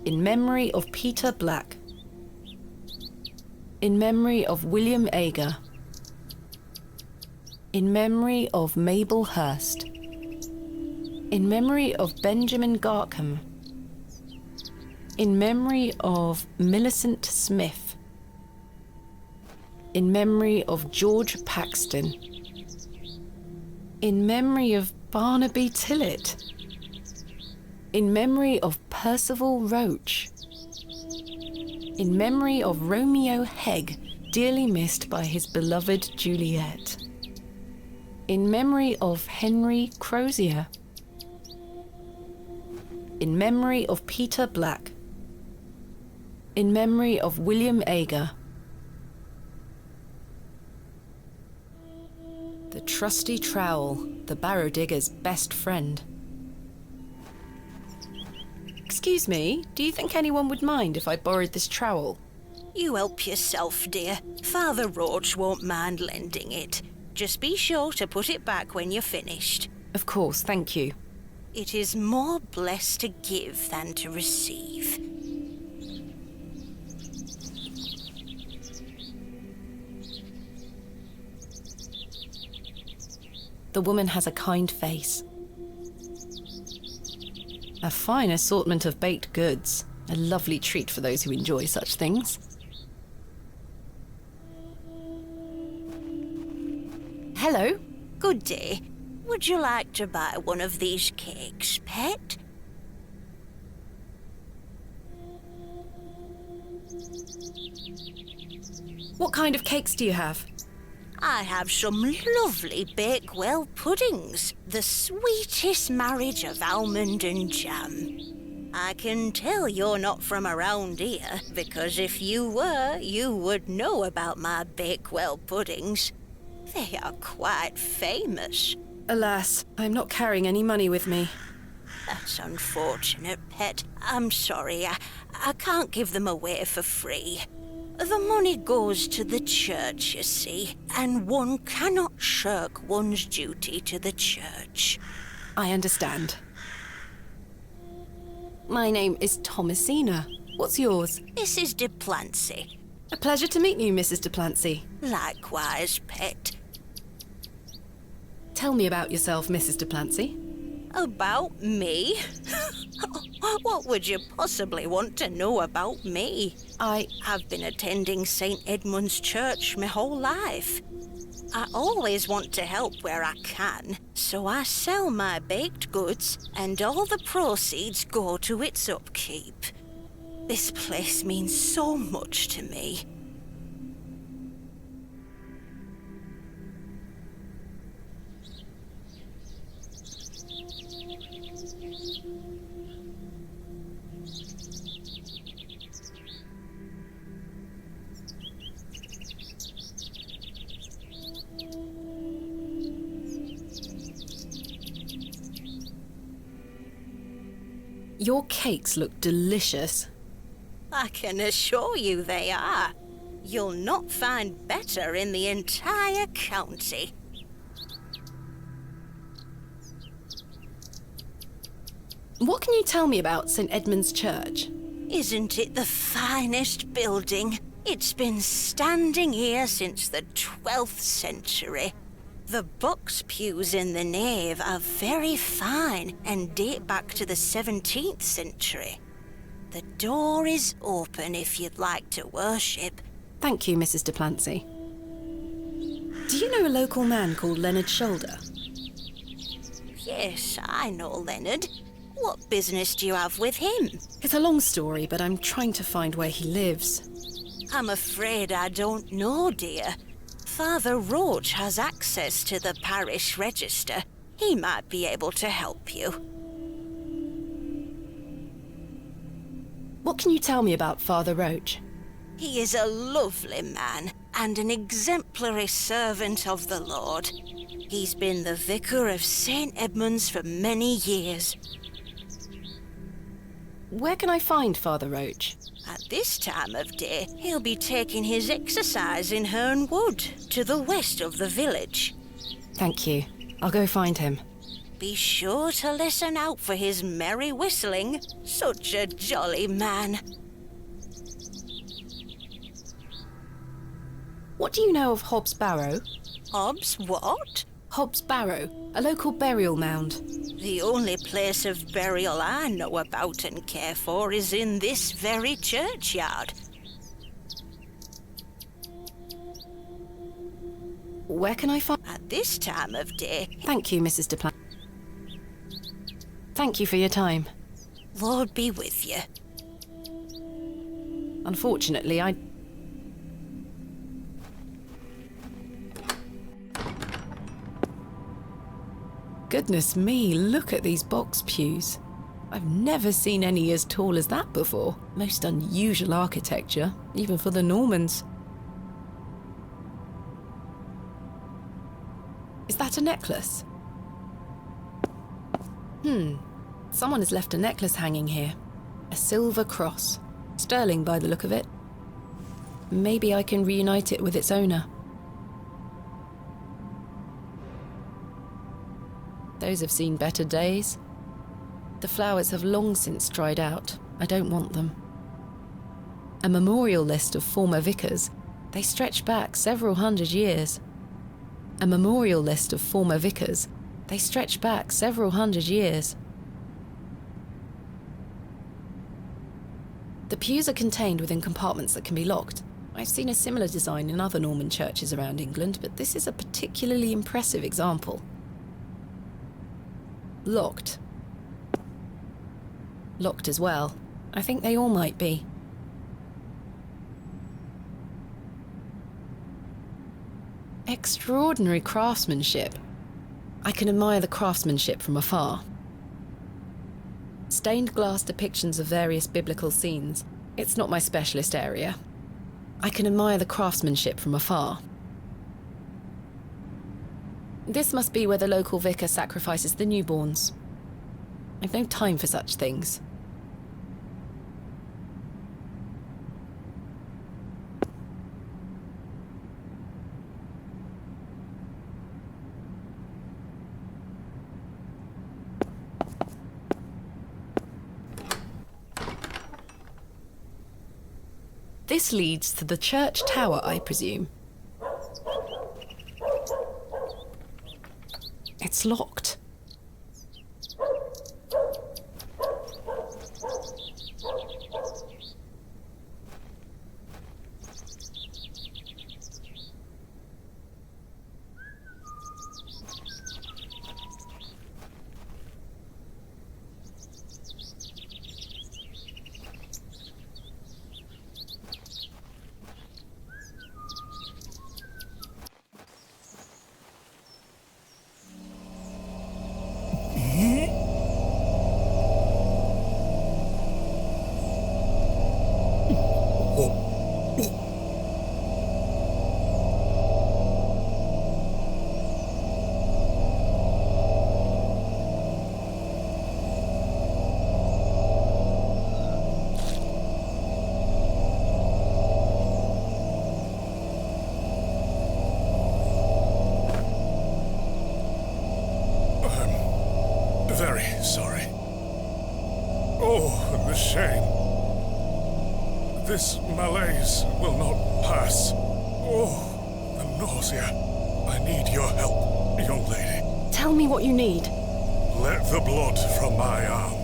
In memory of Peter Black. In memory of William Ager. In memory of Mabel Hurst. In memory of Benjamin Garkham. In memory of Millicent Smith. In memory of George Paxton. In memory of Barnaby Tillett. In memory of Percival Roach. In memory of Romeo Hegg, dearly missed by his beloved Juliet. In memory of Henry Crozier. In memory of Peter Black. In memory of William Ager. The trusty trowel, the barrow digger's best friend. Excuse me, do you think anyone would mind if I borrowed this trowel? You help yourself, dear. Father Roach won't mind lending it. Just be sure to put it back when you're finished. Of course, thank you. It is more blessed to give than to receive. The woman has a kind face. A fine assortment of baked goods. A lovely treat for those who enjoy such things. Hello. Good day. Would you like to buy one of these cakes, pet? What kind of cakes do you have? I have some lovely Bakewell puddings, the sweetest marriage of almond and jam. I can tell you're not from around here, because if you were, you would know about my Bakewell puddings. They are quite famous. Alas, I'm not carrying any money with me. That's unfortunate, pet. I'm sorry, I can't give them away for free. The money goes to the church, you see, and one cannot shirk one's duty to the church. I understand. My name is Thomasina. What's yours? Mrs. de Plancy. A pleasure to meet you, Mrs. de Plancy. Likewise, pet. Tell me about yourself, Mrs. de Plancy. About me? What would you possibly want to know about me? I've been attending St. Edmund's Church my whole life. I always want to help where I can, so I sell my baked goods, and all the proceeds go to its upkeep. This place means so much to me. Your cakes look delicious. I can assure you they are. You'll not find better in the entire county. What can you tell me about St. Edmund's Church? Isn't it the finest building? It's been standing here since the 12th century. The box pews in the nave are very fine and date back to the 17th century. The door is open if you'd like to worship. Thank you, Mrs. de Plancy. Do you know a local man called Leonard Shoulder? Yes, I know Leonard. What business do you have with him? It's a long story, but I'm trying to find where he lives. I'm afraid I don't know, dear. Father Roach has access to the parish register. He might be able to help you. What can you tell me about Father Roach? He is a lovely man and an exemplary servant of the Lord. He's been the vicar of St. Edmund's for many years. Where can I find Father Roach? At this time of day, he'll be taking his exercise in Herne Wood, to the west of the village. Thank you. I'll go find him. Be sure to listen out for his merry whistling. Such a jolly man. What do you know of Hob's Barrow? Hobbs what? Hob's Barrow, a local burial mound. The only place of burial I know about and care for is in this very churchyard. Where can I find... At this time of day... Thank you, Mrs. Duplan. Thank you for your time. Lord be with you. Unfortunately, I... Goodness me, look at these box pews. I've never seen any as tall as that before. Most unusual architecture, even for the Normans. Is that a necklace? Someone has left a necklace hanging here. A silver cross. Sterling by the look of it. Maybe I can reunite it with its owner. Those have seen better days. The flowers have long since dried out. I don't want them. A memorial list of former vicars. They stretch back several hundred years. A memorial list of former vicars. They stretch back several hundred years. The pews are contained within compartments that can be locked. I've seen a similar design in other Norman churches around England, but this is a particularly impressive example. Locked. Locked as well. I think they all might be. Extraordinary craftsmanship. I can admire the craftsmanship from afar. Stained glass depictions of various biblical scenes. It's not my specialist area. I can admire the craftsmanship from afar. This must be where the local vicar sacrifices the newborns. I've no time for such things. This leads to the church tower, I presume. It's locked. Very sorry. Oh, the shame. This malaise will not pass. Oh, the nausea. I need your help, young lady. Tell me what you need. Let the blood from my arm.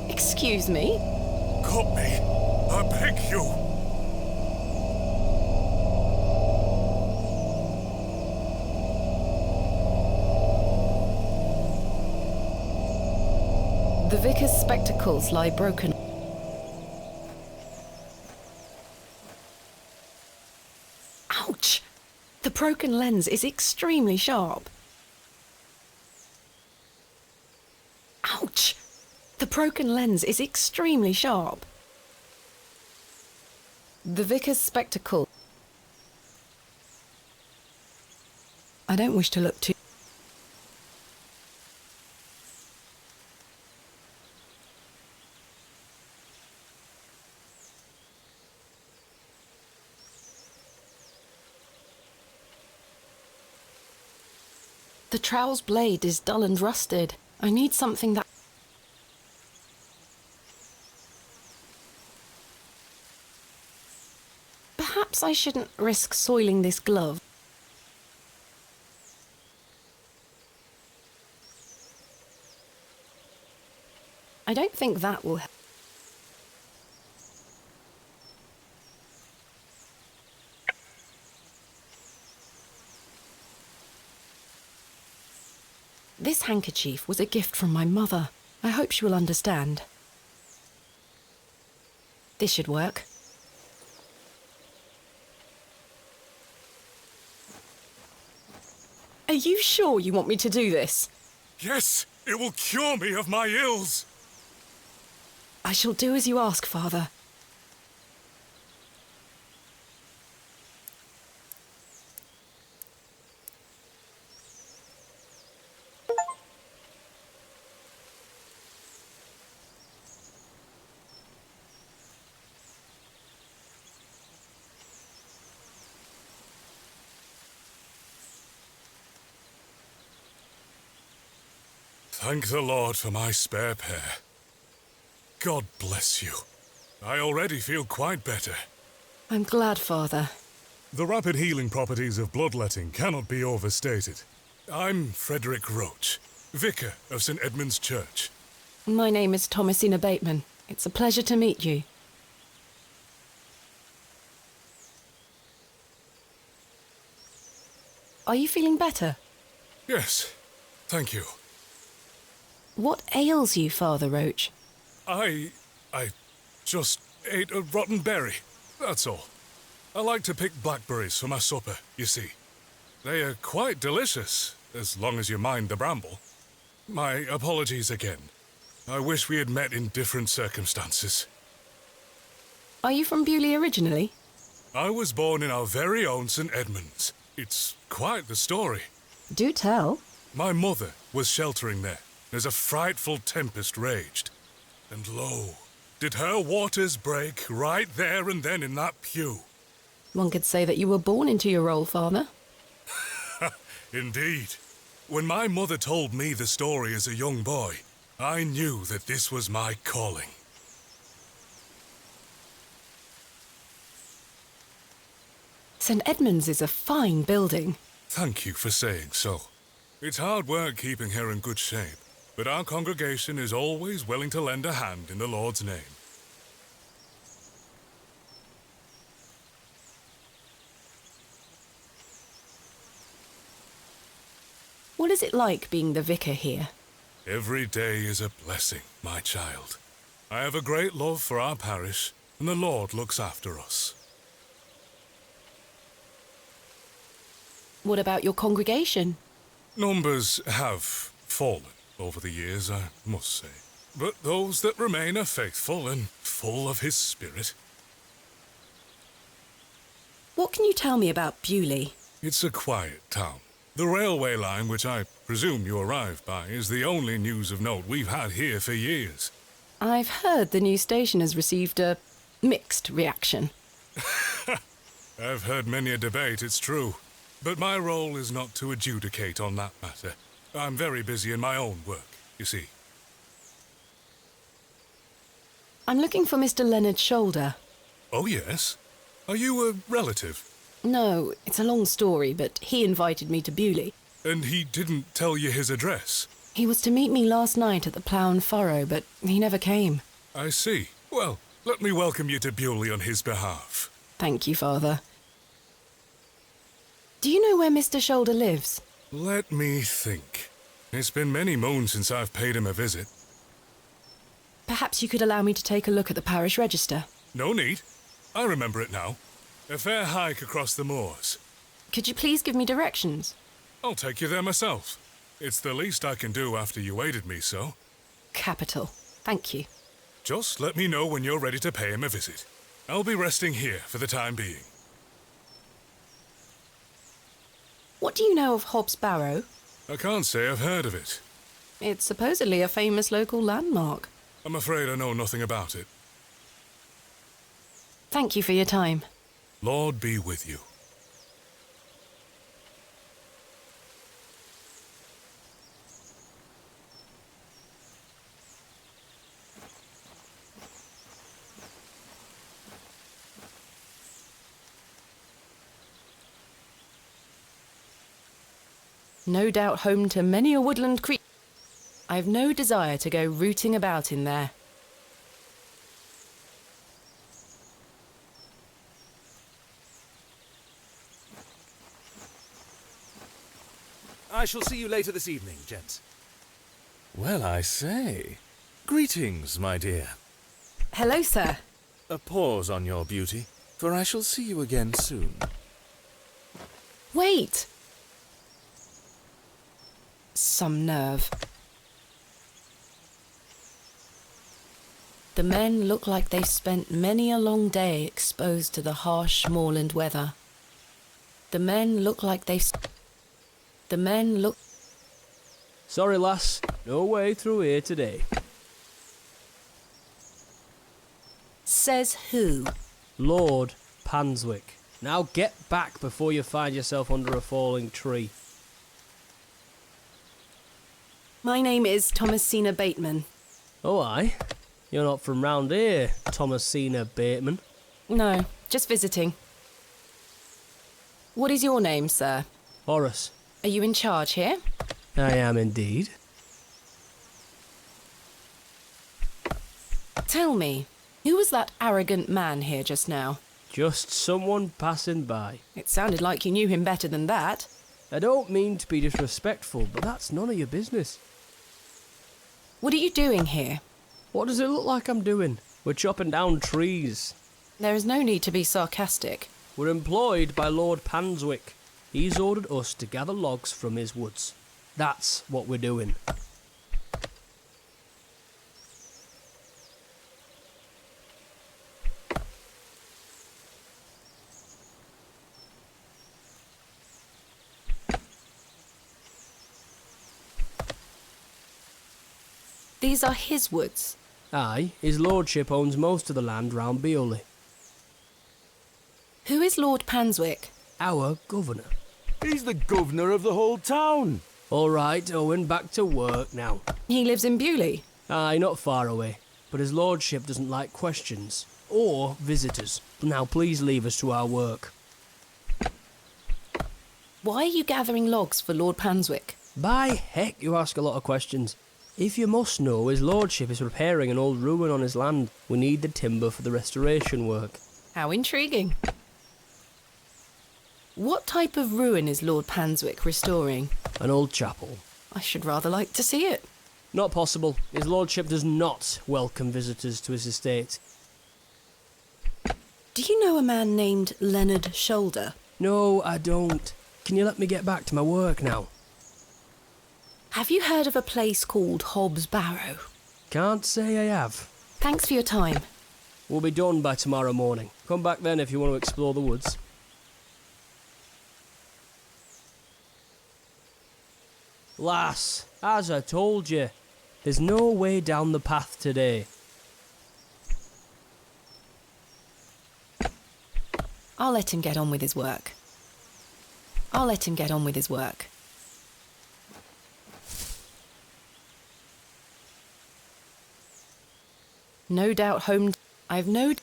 Excuse me? Cut me. I beg you. The vicar's spectacles lie broken. Ouch! The broken lens is extremely sharp. Ouch! The broken lens is extremely sharp. The vicar's spectacle. I don't wish to look too... The trowel's blade is dull and rusted. I need something that... Perhaps I shouldn't risk soiling this glove. I don't think that will help. This handkerchief was a gift from my mother. I hope she will understand. This should work. Are you sure you want me to do this? Yes, it will cure me of my ills. I shall do as you ask, Father. Thank the Lord for my spare pair. God bless you. I already feel quite better. I'm glad, Father. The rapid healing properties of bloodletting cannot be overstated. I'm Frederick Roach, Vicar of St. Edmund's Church. My name is Thomasina Bateman. It's a pleasure to meet you. Are you feeling better? Yes, thank you. What ails you, Father Roach? I just ate a rotten berry, that's all. I like to pick blackberries for my supper, you see. They are quite delicious, as long as you mind the bramble. My apologies again. I wish we had met in different circumstances. Are you from Bewlay originally? I was born in our very own St. Edmunds. It's quite the story. Do tell. My mother was sheltering there as a frightful tempest raged. And lo, did her waters break right there and then in that pew. One could say that you were born into your role, Father. Indeed. When my mother told me the story as a young boy, I knew that this was my calling. St. Edmund's is a fine building. Thank you for saying so. It's hard work keeping her in good shape, but our congregation is always willing to lend a hand in the Lord's name. What is it like being the vicar here? Every day is a blessing, my child. I have a great love for our parish, and the Lord looks after us. What about your congregation? Numbers have fallen over the years, I must say. But those that remain are faithful and full of his spirit. What can you tell me about Bewlay? It's a quiet town. The railway line, which I presume you arrived by, is the only news of note we've had here for years. I've heard the new station has received a mixed reaction. I've heard many a debate, it's true. But my role is not to adjudicate on that matter. I'm very busy in my own work, you see. I'm looking for Mr. Leonard Shoulder. Oh, yes? Are you a relative? No, it's a long story, but he invited me to Bewlay. And he didn't tell you his address? He was to meet me last night at the Plough and Furrow, but he never came. I see. Well, let me welcome you to Bewlay on his behalf. Thank you, Father. Do you know where Mr. Shoulder lives? Let me think. It's been many moons since I've paid him a visit. Perhaps you could allow me to take a look at the parish register. No need. I remember it now. A fair hike across the moors. Could you please give me directions? I'll take you there myself. It's the least I can do after you aided me so. Capital. Thank you. Just let me know when you're ready to pay him a visit. I'll be resting here for the time being. What do you know of Hob's Barrow? I can't say I've heard of it. It's supposedly a famous local landmark. I'm afraid I know nothing about it. Thank you for your time. Lord be with you. No doubt home to many a woodland creature. I've no desire to go rooting about in there. I shall see you later this evening, gents. Well, I say. Greetings, my dear. Hello, sir. A pause on your beauty, for I shall see you again soon. Wait! Some nerve. The men look like they've spent many a long day exposed to the harsh moorland weather. The men look like they've... The men look... Sorry, lass. No way through here today. Says who? Lord Panswyck. Now get back before you find yourself under a falling tree. My name is Thomasina Bateman. Oh, aye? You're not from round here, Thomasina Bateman. No, just visiting. What is your name, sir? Horace. Are you in charge here? I am indeed. Tell me, who was that arrogant man here just now? Just someone passing by. It sounded like you knew him better than that. I don't mean to be disrespectful, but that's none of your business. What are you doing here? What does it look like I'm doing? We're chopping down trees. There is no need to be sarcastic. We're employed by Lord Panswyck. He's ordered us to gather logs from his woods. That's what we're doing. These are his woods. Aye, his lordship owns most of the land round Bewlay. Who is Lord Panswyck? Our governor. He's the governor of the whole town. All right, Owen, back to work now. He lives in Bewlay. Aye, not far away, but his lordship doesn't like questions. Or visitors. Now please leave us to our work. Why are you gathering logs for Lord Panswyck? By heck, you ask a lot of questions. If you must know, his lordship is repairing an old ruin on his land. We need the timber for the restoration work. How intriguing. What type of ruin is Lord Panswyck restoring? An old chapel. I should rather like to see it. Not possible. His lordship does not welcome visitors to his estate. Do you know a man named Leonard Shoulder? No, I don't. Can you let me get back to my work now? Have you heard of a place called Hobbs Barrow? Can't say I have. Thanks for your time. We'll be done by tomorrow morning. Come back then if you want to explore the woods. Lass, as I told you, there's no way down the path today. I'll let him get on with his work. I'll let him get on with his work. No doubt home... I've no...